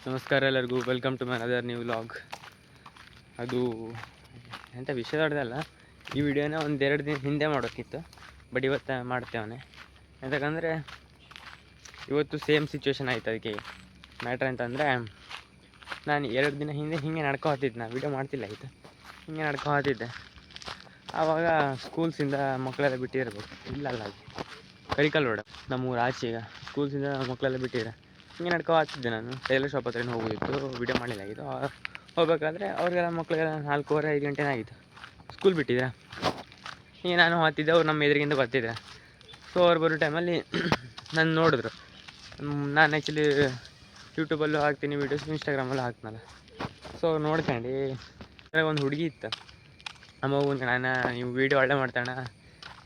ನಮಸ್ಕಾರ ಎಲ್ಲರಿಗೂ, welcome to my other new vlog. ಅದು ಎಂಥ ವಿಷಯ ದೊಡ್ಡದಲ್ಲ. ಈ ವಿಡಿಯೋನ ಒಂದೆರಡು ದಿನ ಹಿಂದೆ ಮಾಡೋಕ್ಕಿತ್ತು, ಬಟ್ ಇವತ್ತು ಮಾಡ್ತೇವನೆ. ಯಾಕಂದರೆ ಇವತ್ತು ಸೇಮ್ ಸಿಚುವೇಶನ್ ಆಯ್ತು. ಅದಕ್ಕೆ ಮ್ಯಾಟ್ರ್ ಅಂತಂದರೆ, ನಾನು 2 ದಿನ ಹಿಂದೆ ಹಿಂಗೆ ನಡ್ಕೊ ಹತ್ತಿದ್ದೆ. ನಾನು ವೀಡಿಯೋ ಮಾಡ್ತಿಲ್ಲ ಆಯಿತು, ಹಿಂಗೆ ನಡ್ಕೊ ಹತ್ತಿದ್ದೆ. ಆವಾಗ ಸ್ಕೂಲ್ಸಿಂದ ಮಕ್ಕಳೆಲ್ಲ ಬಿಟ್ಟಿರ್ಬೇಕು. ಇಲ್ಲಲ್ಲ, ಅದು ಕರಿಕಲ್ ರೋಡ್, ನಮ್ಮೂರು ಆಚೆ. ಈಗ ಸ್ಕೂಲ್ಸಿಂದ ಮಕ್ಕಳೆಲ್ಲ ಬಿಟ್ಟಿದ್ದಾರೆ. ಹಿಂಗೆ ನಡ್ಕೊ ಹತ್ತಿದ್ದೆ. ನಾನು ಟೈಲರ್ ಶಾಪ್ ಹತ್ರ ಹೋಗೋದಿತ್ತು, ವೀಡಿಯೋ ಮಾಡಲಿಲ್ಲಾಗಿತ್ತು. ಹೋಗ್ಬೇಕಾದ್ರೆ ಅವ್ರಿಗೆಲ್ಲ ಮಕ್ಕಳಿಗೆಲ್ಲ 4:15 ಗಂಟೆನೇ ಆಗಿತ್ತು, ಸ್ಕೂಲ್ ಬಿಟ್ಟಿದ್ರೆ. ಹೀಗೆ ನಾನು ಹತ್ತಿದ್ದೆ, ಅವ್ರು ನಮ್ಮ ಎದುರಿಗಿಂದ ಬರ್ತಿದ್ದೆ. ಸೊ ಅವ್ರು ಬರೋ ಟೈಮಲ್ಲಿ ನಾನು ನೋಡಿದ್ರು. ನಾನು ಆ್ಯಕ್ಚುಲಿ ಯೂಟ್ಯೂಬಲ್ಲೂ ಹಾಕ್ತೀನಿ ವೀಡಿಯೋಸ್, ಇನ್ಸ್ಟಾಗ್ರಾಮಲ್ಲೂ ಹಾಕ್ತನಲ್ಲ. ಸೊ ನೋಡ್ಕೊಂಡು ಒಂದು ಹುಡುಗಿ ಇತ್ತು. ಅಮ್ಮಗೊಂದು ನೀವು ವೀಡಿಯೋ ಒಳ್ಳೆ ಮಾಡ್ತಾಣ,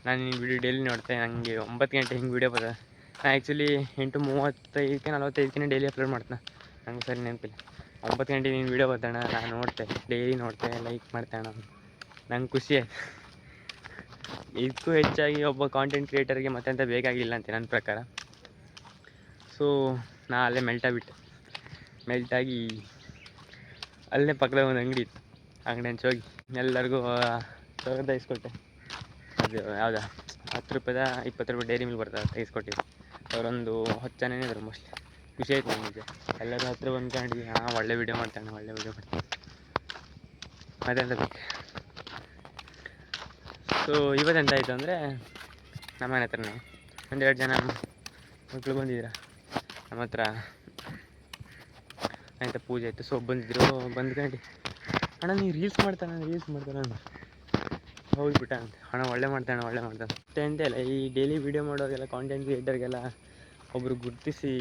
ನಾನು ನಿಮ್ಮ ವೀಡಿಯೋ ಡೈಲಿ ನೋಡ್ತೇನೆ. ನನಗೆ 9 ಗಂಟೆ ಹಿಂಗೆ ವೀಡಿಯೋ ಬರ್ತದೆ. ನಾನು ಆ್ಯಕ್ಚುಲಿ 8:35ಕ್ಕೆ 45ಕ್ಕೆ ಡೈಲಿ ಅಪ್ಲೋಡ್ ಮಾಡ್ತಾನೆ. ನಂಗೆ ಸರಿ ನೆನಪಿಲ್ಲ. 9 ಗಂಟೆಗೆ ನೀನು ವೀಡಿಯೋ ಬರ್ತಾಣ, ನಾನು ನೋಡ್ತೆ, ಡೈಲಿ ನೋಡ್ತೆ, ಲೈಕ್ ಮಾಡ್ತಾಣ. ನಂಗೆ ಖುಷಿ ಆಯ್ತು. ಇದಕ್ಕೂ ಹೆಚ್ಚಾಗಿ ಒಬ್ಬ ಕಾಂಟೆಂಟ್ ಕ್ರಿಯೇಟರ್ಗೆ ಮತ್ತೆಂತ ಬೇಕಾಗಿಲ್ಲ ಅಂತೆ ನನ್ನ ಪ್ರಕಾರ. ಸೊ ನಾ ಅಲ್ಲೇ ಮೆಲ್ಟಾಗಿ ಅಲ್ಲೇ ಪಕ್ಕದಾಗ ಒಂದು ಅಂಗಡಿ ಇತ್ತು. ಅಂಗಡಿ ಹಂಚಿ ಹೋಗಿ ಎಲ್ಲರಿಗೂ ತೆಗೆಸ್ಕೊಟ್ಟೆ. ಅದು ಯಾವುದಾ 10 ರೂಪಾಯಿದ 20 ರೂಪಾಯಿ ಡೈರಿ ಮಿಲ್ಕ್ ಬರ್ತದೆ, ತೆಗೆಸ್ಕೊಟ್ಟಿದ್ದು. ಅವರೊಂದು 10 ಜನ ಇದ್ರು ಮೋಸ್ಟ್ಲಿ. ಖುಷಿ ಆಯ್ತು ನನಗೆ. ಎಲ್ಲರೂ ಹತ್ರ ಬಂದ್ಕೊಂಡು ಒಳ್ಳೆ ವೀಡಿಯೋ ಮಾಡ್ತಾನೆ ಮತ್ತೆಂತ ಬೇಕು. ಸೊ ಇವತ್ತೆಂತ ಆಯಿತು ಅಂದರೆ, ನಮ್ಮ ಮನೆ ಹತ್ರನೇ 1-2 ಜನ ಮಕ್ಕಳು ಬಂದಿದ್ರು ನಮ್ಮ ಹತ್ರ. ಆಯಿತಾ, ಪೂಜೆ ಆಯಿತು. ಸೊ ಬಂದಿದ್ರು. ಬಂದ್ಕೊಂಡು ಅಣ್ಣ ನೀವು ರೀಲ್ಸ್ ಮಾಡ್ತಾನೆ ಅಂದ. ಹೋಗ್ಬಿಟ್ಟ ಅಂತ. ಒಳ್ಳೆ ಮಾಡ್ತಾನೆ ಅಷ್ಟೇ ಅಂತೆಲ್ಲ. ಈ ಡೈಲಿ ವೀಡಿಯೋ ಮಾಡೋರಿಗೆಲ್ಲ, ಕಾಂಟೆಂಟ್ ಕ್ರಿಯೇಟರ್ಗೆಲ್ಲ ಒಬ್ಬರು ಗುರುತಿಸಿ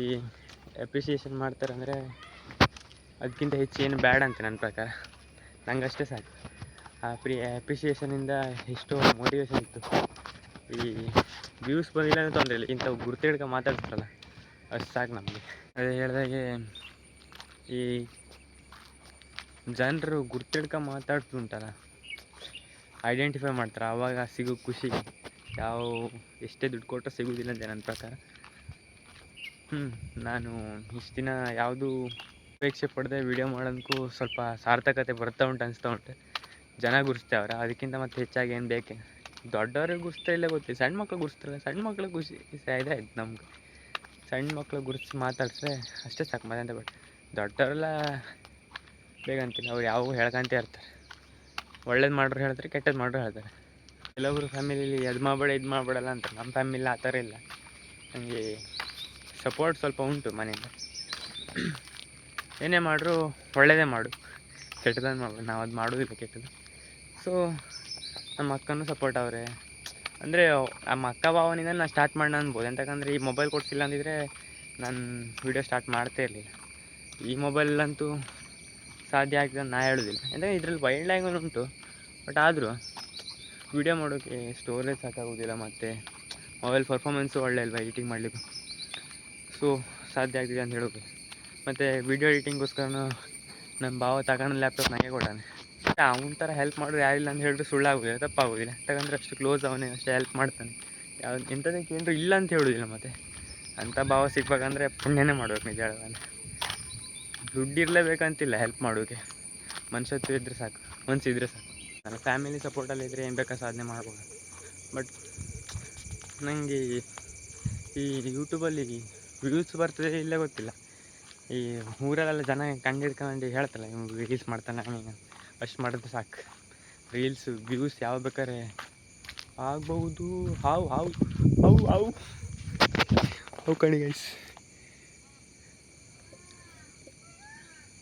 ಅಪ್ರಿಷಿಯೇಷನ್ ಮಾಡ್ತಾರೆ ಅಂದರೆ, ಅದಕ್ಕಿಂತ ಹೆಚ್ಚು ಏನು ಬೇಡ ಅಂತ ನನ್ನ ಪ್ರಕಾರ. ನಂಗೆ ಅಷ್ಟೇ ಸಾಕು. ಆ ಅಪ್ರಿಷಿಯೇಷನಿಂದ ಎಷ್ಟೋ ಮೋಟಿವೇಶನ್ ಇತ್ತು. ಈ ವ್ಯೂಸ್ ಬಂದಿಲ್ಲ ಅಂತ ತೊಂದರೆ ಇಲ್ಲ, ಇಂಥವು ಗುರ್ತಿಡ್ಕ ಮಾತಾಡ್ತಾರಲ್ಲ, ಅಷ್ಟು ಸಾಕು ನಮಗೆ. ಅದೇ ಹೇಳಿದಾಗೆ, ಈ ಜನರು ಗುರ್ತಿಡ್ಕ ಮಾತಾಡ್ತುಂಟಲ್ಲ, ಐಡೆಂಟಿಫೈ ಮಾಡ್ತಾರೆ. ಆವಾಗ ಸಿಗೋ ಖುಷಿ ಎಷ್ಟೇ ದುಡ್ಡು ಕೊಟ್ಟರು ಸಿಗೋದಿಲ್ಲ ಅಂತ ನನ್ನ ಪ್ರಕಾರ. ನಾನು ಇಷ್ಟು ದಿನ ಯಾವುದೂ ಅಪೇಕ್ಷೆ ಪಡೆದೇ ವೀಡಿಯೋ ಮಾಡೋದಕ್ಕೂ ಸ್ವಲ್ಪ ಸಾರ್ಥಕತೆ ಬರ್ತಾ ಅನಿಸ್ತಾ ಜನ ಗುರ್ಸ್ತೇವ್ರೆ. ಅದಕ್ಕಿಂತ ಮತ್ತೆ ಹೆಚ್ಚಾಗಿ ಏನು ಬೇಕೆ? ದೊಡ್ಡವ್ರಿಗೆ ಗುರ್ಸ್ತಾ ಇಲ್ಲ ಗೊತ್ತಿಲ್ಲ, ಸಣ್ಣ ಮಕ್ಳು ಗುರ್ಸ್ತಾರಲ್ಲ, ಸಣ್ಣ ಮಕ್ಳಿಗೆ ಖುಷಿ ಇದಾಯ್ತು ನಮ್ಗೆ. ಸಣ್ಣ ಮಕ್ಳು ಗುರ್ಸಿ ಮಾತಾಡ್ಸ್ರೆ ಅಷ್ಟೇ ಸಾಕು. ಮತ್ತೆ ಬೇಡ. ದೊಡ್ಡವರೆಲ್ಲ ಬೇಕಂತಿಲ್ಲ, ಅವ್ರು ಯಾವ ಹೇಳ್ಕೊಂತ ಇರ್ತಾರೆ. ಒಳ್ಳೇದು ಮಾಡ್ರು ಹೇಳ್ತಾರೆ, ಕೆಟ್ಟದ್ದು ಮಾಡ್ರು ಹೇಳ್ತಾರೆ. ಕೆಲವೊಬ್ರು ಫ್ಯಾಮಿಲೀಲಿ ಅದು ಮಾಡಬೇಡ ಇದು ಮಾಡಬೇಡಲ್ಲ ಅಂತಾರೆ. ನಮ್ಮ ಫ್ಯಾಮಿಲಿ ಆ ಥರ ಇಲ್ಲ. ನನಗೆ ಸಪೋರ್ಟ್ ಸ್ವಲ್ಪ ಉಂಟು ಮನೆಯಿಂದ. ಏನೇ ಮಾಡ್ರು ಒಳ್ಳೆಯದೇ ಮಾಡು, ಕೆಟ್ಟದನ್ನು ಮಾಡಬೇಡ. ನಾವು ಅದು ಮಾಡೋದಿಲ್ಲ ಕೆಟ್ಟದ್ದು. ಸೊ ನಮ್ಮ ಅಕ್ಕನೂ ಸಪೋರ್ಟ್ ಅವರೇ. ಅಂದರೆ ನಮ್ಮ ಅಕ್ಕ ಭಾವನಿಂದ ನಾನು ಸ್ಟಾರ್ಟ್ ಮಾಡೋಣ ಅನ್ಬೋದು. ಎಂತಕ್ಕಂದರೆ ಈ ಮೊಬೈಲ್ ಕೊಡಿಸಿಲ್ಲ ಅಂದಿದ್ರೆ ನಾನು ವೀಡಿಯೋ ಸ್ಟಾರ್ಟ್ ಮಾಡ್ತಾ ಇರಲಿಲ್ಲ. ಈ ಮೊಬೈಲಂತೂ ಸಾಧ್ಯ ಆಗ್ತದೆ ಅಂತ ನಾ ಹೇಳೋದಿಲ್ಲ. ಯಾಕಂದರೆ ಇದರಲ್ಲಿ ವೈಲ್ಡ್ ಲ್ಯಾಂಗ್ವೇಜ್ ಉಂಟು, ಬಟ್ ಆದರೂ ವೀಡಿಯೋ ಮಾಡೋಕ್ಕೆ ಸ್ಟೋರೇಜ್ ಸಾಕಾಗೋದಿಲ್ಲ. ಮತ್ತು ಮೊಬೈಲ್ ಪರ್ಫಾಮೆನ್ಸು ಒಳ್ಳೆ ಅಲ್ವಾ ಎಡಿಟಿಂಗ್ ಮಾಡಲಿಕ್ಕೆ. ಸೊ ಸಾಧ್ಯ ಆಗ್ತಿದೆ ಅಂತ ಹೇಳೋದು. ಮತ್ತು ವೀಡಿಯೋ ಎಡಿಟಿಂಗ್ಗೋಸ್ಕರ ನಮ್ಮ ಭಾವ ತಗೊಂಡು ಲ್ಯಾಪ್ಟಾಪ್ ನನಗೆ ಕೊಟ್ಟಾನೆ. ಅವನ ಥರ ಹೆಲ್ಪ್ ಮಾಡೋರು ಯಾರಿಲ್ಲ ಅಂತ ಹೇಳಿದ್ರೆ ಸುಳ್ಳಾಗೋದಿಲ್ಲ, ತಪ್ಪಾಗೋದಿಲ್ಲ. ಯಾಕಂದರೆ ಅಷ್ಟು ಕ್ಲೋಸ್ ಅವನೇ, ಅಷ್ಟೇ ಹೆಲ್ಪ್ ಮಾಡ್ತಾನೆ. ಎಂಥದಕ್ಕೆ ಏನಾರು ಇಲ್ಲ ಅಂತ ಹೇಳೋದಿಲ್ಲ. ಮತ್ತು ಅಂಥ ಭಾವ ಸಿಗ್ಬೇಕಂದ್ರೆ ಪುಣ್ಯನೇ ಮಾಡ್ಬೇಕು. ನಿಜ ಹೇಳೋಲ್ಲ, ದುಡ್ಡು ಇರಲೇಬೇಕಂತಿಲ್ಲ ಹೆಲ್ಪ್ ಮಾಡೋಕ್ಕೆ. ಮನುಷ್ಯತ್ವ ಇದ್ದರೆ ಸಾಕು, ಮನಸ್ಸಿದ್ರೆ ಸಾಕು. ನನ್ನ ಫ್ಯಾಮಿಲಿ ಸಪೋರ್ಟಲ್ಲಿ ಇದ್ದರೆ ಏನು ಬೇಕಾ ಸಾಧನೆ ಮಾಡ್ಬೋದು. ಬಟ್ ನನಗೆ ಈ ಯೂಟ್ಯೂಬಲ್ಲಿ ವ್ಯೂಸ್ ಬರ್ತದೆ ಇಲ್ಲೇ ಗೊತ್ತಿಲ್ಲ. ಈ ಊರಲ್ಲೆಲ್ಲ ಜನ ಕಂಡು ಹೇಳ್ತಲ್ಲ, ಇವ್ನು ರೀಲ್ಸ್ ಮಾಡ್ತಾನೆ ಹಂಗೆ, ಅಷ್ಟು ಮಾಡಿದ್ರೆ ಸಾಕು. ರೀಲ್ಸ್ ವ್ಯೂಸ್ ಯಾವ ಬೇಕಾದ್ರೆ ಆಗ್ಬಹುದು. ಹಾವು ಕಣಿ ಗೈಸ್,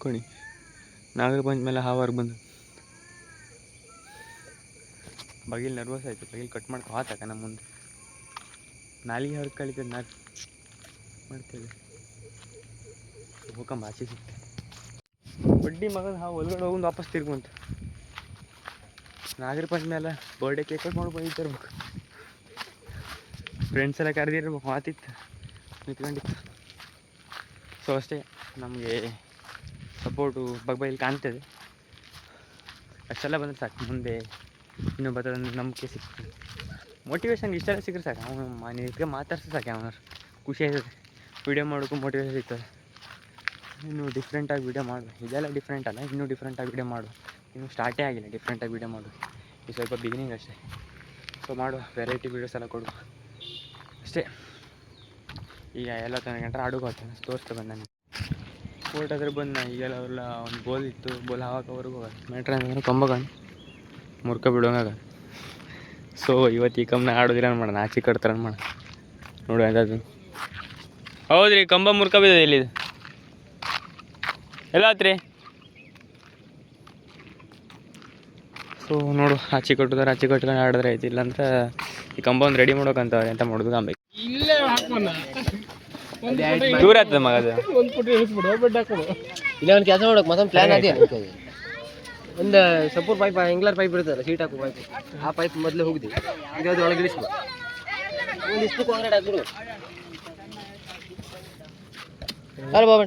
ಕಣಿ ನಾಗರ ಪಂಚ ಮೇಲೆ ಹಾವಾರ್ಗೆ ಬಂದು ಬಗಿಲ್ ನರ್ವಸ್ ಆಯಿತು. ಬಗಿಲ್ ಕಟ್ ಮಾಡ್ಕೊ ಆತಕ ನಮ್ಮ ಮುಂದೆ ನಾಲಿಗೆ ಹೊರಗೆ ಕಳಿತದೆ. ಮಾಡ್ತೇವೆ ಹೋಗಂಬ ಆಚೆ ಸಿಗ್ತದೆ. ಬಡ್ಡಿ ಮಗನ ಹಾವು ಒಳಗಡೆ ಹೋಗೊಂಡು ವಾಪಸ್ ತಿರ್ಗುವಂತ. ನಾಗರ ಪಂಚ ಮೇಲೆ ಬರ್ಡೇ ಕೇಕ್ ಕಟ್ ಮಾಡಿ ಬಂದಿರ್ಬೇಕು. ಫ್ರೆಂಡ್ಸ್ ಎಲ್ಲ ಕರೆದಿರ್ಬೇಕು. ಮಾತಿತ್ತು, ನಿಂತ್ಕೊಂಡಿತ್ತು. ಸೊ ಅಷ್ಟೇ, ನಮಗೆ ಸಪೋರ್ಟು ಬಗ್ಬೈಲಿ ಕಾಣ್ತದೆ. ಅಷ್ಟೆಲ್ಲ ಬಂದರೆ ಸಾಕು. ಮುಂದೆ ಇನ್ನೂ ಬರ್ತದೆ ನಂಬಿಕೆ ಸಿಗ್ತದೆ. ಮೋಟಿವೇಶನ್ ಇಷ್ಟೆಲ್ಲ ಸಿಕ್ಕರೆ ಸಾಕು. ಅವನು ಮನೆಗೆ ಮಾತಾಡ್ಸಿ ಸಾಕು. ಅವನವ್ರು ಖುಷಿ ಆಯ್ತದೆ. ವೀಡಿಯೋ ಮಾಡೋಕ್ಕೂ ಮೋಟಿವೇಶನ್ ಸಿಗ್ತದೆ. ಇನ್ನು ಡಿಫ್ರೆಂಟಾಗಿ ವೀಡಿಯೋ ಮಾಡು. ಇದೆಲ್ಲ ಡಿಫ್ರೆಂಟ್ ಅಲ್ಲ, ಇನ್ನೂ ಡಿಫ್ರೆಂಟಾಗಿ ವೀಡಿಯೋ ಮಾಡು. ಇನ್ನೂ ಸ್ಟಾರ್ಟೇ ಆಗಿಲ್ಲ ಡಿಫ್ರೆಂಟಾಗಿ ವೀಡಿಯೋ ಮಾಡು. ಇದು ಸ್ವಲ್ಪ ಬಿಗಿನಿಂಗ್ ಅಷ್ಟೇ. ಸೊ ಮಾಡುವ, ವೆರೈಟಿ ವೀಡಿಯೋಸ್ ಎಲ್ಲ ಕೊಡುವ ಅಷ್ಟೇ. ಈಗ ಎಲ್ಲ ತನಗಂಟ್ರೆ ಆಡುಗೆ ಹೋಗ್ತಾನೆ ತೋರಿಸ್ತಾ ಬಂದು ನನಗೆ ಸ್ಪೋರ್ಟ್ ಹತ್ರ ಬಂದು ನಾ ಈಗೆಲ್ಲ ಅವರೆಲ್ಲ ಒಂದು ಬೋಲ್ ಇತ್ತು, ಬೋಲ್ ಹಾಕೋವರೆಗೂ ಹೋಗೋದು. ಮ್ಯಾಟ್ರ್ ಅಂತಂದ್ರೆ ಕೊಂಬಗಂಡು ಮುರ್ಕ ಬಿಡೋಂಗಾಗ. ಸೊ ಇವತ್ತು ಈ ಕಂಬನ ಆಡೋದಿಲ್ಲ ಮಾಡೋಣ, ಆಚೆ ಕಟ್ತಾರೆ ಮಾಡೋಣ ನೋಡು ಅದು. ಹೌದ್ರಿ, ಕಂಬ ಮುರ್ಕ ಬಿದ್ದದೆ ಇಲ್ಲಿದು. ಎಲ್ಲ ಆತ್ರಿ. ಸೊ ನೋಡು, ಆಚೆ ಕಟ್ಟಿದಾರೆ, ಆಚೆ ಕಟ್ಕೊಂಡು ಆಡಿದ್ರೆ ಆಯ್ತು. ಇಲ್ಲಂತ ಈ ಕಂಬ ಒಂದು ರೆಡಿ ಮಾಡೋಕಂತವ್ರೆ. ಎಂತ ಮಾಡೋದು ಕಂಬ ದೂರ ಆಗ್ತದೆ ಮಗ ಅದು. ಇಲ್ಲ ಒಂದು ಕೆಲಸ ಮಾಡೋಕೆ ಮತ್ತೊಂದು ಪ್ಲಾನ್ ಅದೇ. ಒಂದು ಸಪೋರ್ಟ್ ಪೈಪ್, ಎಂಗ್ಲರ್ ಪೈಪ್ ಇರ್ತದಲ್ಲ, ಸೀಟ್ ಹಾಕೋ ಪೈಪ್, ಆ ಪೈಪ್ ಮೊದಲೇ ಹೋಗಿದೆ. ಇದಾದ್ರು ಒಳಗೆ ಇಳಿಸ್ಬೋದು. ಒಂದು ಇಷ್ಟು ಕಾಂಕ್ರೀಟ್ ಹಾಕ್ಬಿಡು. ಅಲ್ಲ ಬಾಬಾ,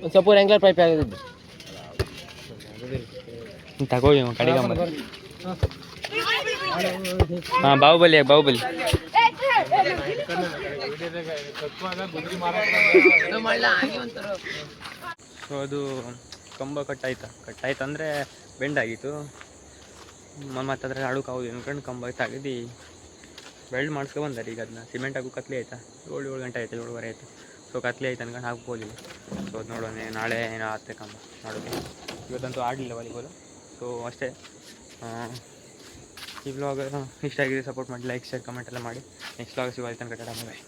ಒಂದು ಸಪೋರ್ಟ್ ಎಂಗ್ಲರ್ ಪೈಪ್ ಆಗಿದ್ದು ತಗೋಗಿ ಕಡೆಗೆ. ಹಾಂ, ಬಾಹುಬಲಿ ಬಾಹುಬಲಿ. ಸೊ ಅದು ಕಂಬ ಕಟ್ಟಾಯ್ತು ಅಂದರೆ ಬೆಂಡಾಗಿತ್ತು. ಮತ್ತು ಅದ್ರಲ್ಲಿ ಆಡೋಕ್ಕಾಗೋದು ಅನ್ಕೊಂಡು ಕಂಬ ತೆಗೆದು ಬೆಲ್ಡ್ ಮಾಡಿಸ್ಕೊ ಬಂದಾರೆ. ಈಗ ಅದನ್ನ ಸಿಮೆಂಟ್ ಹಾಕೋ ಕತ್ಲೆ ಆಯ್ತಾ, 7 ಗಂಟೆ ಆಯ್ತು, 7:15 ಆಯಿತು. ಸೊ ಕತ್ಲೆ ಆಯ್ತು ಅನ್ಕೊಂಡು ಹಾಕ್ಬೋದಿಲ್ಲ. ಸೊ ಅದು ನೋಡೋಣ ನಾಳೆ ಏನೋ ಆಗುತ್ತೆ ಕಂಬ ಮಾಡೋಕ್ಕೆ. ಇವತ್ತಂತೂ ಆಡಲಿಲ್ಲ ವಾಲಿಬಾಲು. ಸೊ ಅಷ್ಟೇ. ಈ ವ್ಲಾಗ್ ಇಷ್ಟ ಆಗಿದೆ, ಸಪೋರ್ಟ್ ಮಾಡಿ, ಲೈಕ್, ಶೇರ್, ಕಮೆಂಟ್ ಎಲ್ಲ ಮಾಡಿ. ನೆಕ್ಸ್ಟ್ ವ್ಲಾಗ್ ಸಿಗೋದು ತನಕ ಟಾಟಾ, ಬಾಯ್.